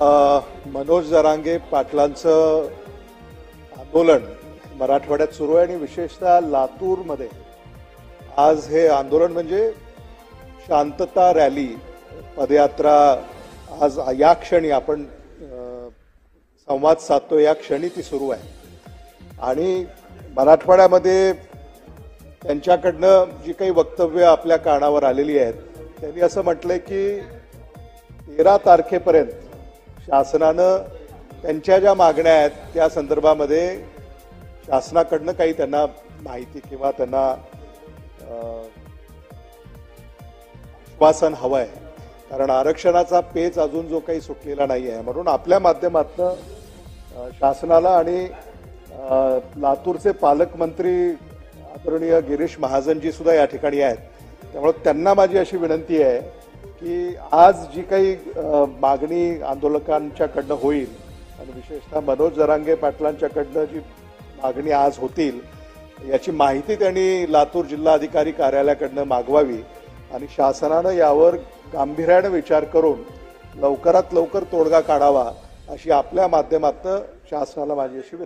मनोज जरांगे पाटलांचं आंदोलन मराठवाड्यात सुरू आहे आणि विशेषतः लातूरमध्ये आज हे आंदोलन म्हणजे शांतता रॅली पदयात्रा आज या क्षणी आपण संवाद साधतो या क्षणी ती सुरू आहे आणि मराठवाड्यामध्ये त्यांच्याकडनं जी काही वक्तव्य आपल्या कानावर आलेली आहेत त्यांनी असं म्हटलंय की 13 तारखेपर्यंत शासनानं त्यांच्या ज्या मागण्या आहेत त्या संदर्भामध्ये शासनाकडनं काही त्यांना माहिती किंवा त्यांना आश्वासन हवं आहे, कारण आरक्षणाचा पेच अजून जो काही सुटलेला नाही आहे. म्हणून आपल्या माध्यमातून शासनाला आणि लातूरचे पालकमंत्री आदरणीय गिरीश महाजनजी सुद्धा या ठिकाणी आहेत, त्यामुळे त्यांना माझी अशी विनंती आहे की आज जी काही मागणी आंदोलकांच्याकडनं होईल आणि विशेषतः मनोज जरांगे पाटलांच्याकडनं जी मागणी आज होतील याची माहिती त्यांनी लातूर जिल्हाधिकारी कार्यालयाकडनं मागवावी आणि शासनानं यावर गांभीर्याने विचार करून लवकरात लवकर तोडगा काढावा अशी आपल्या माध्यमातून शासनाला माझी अशी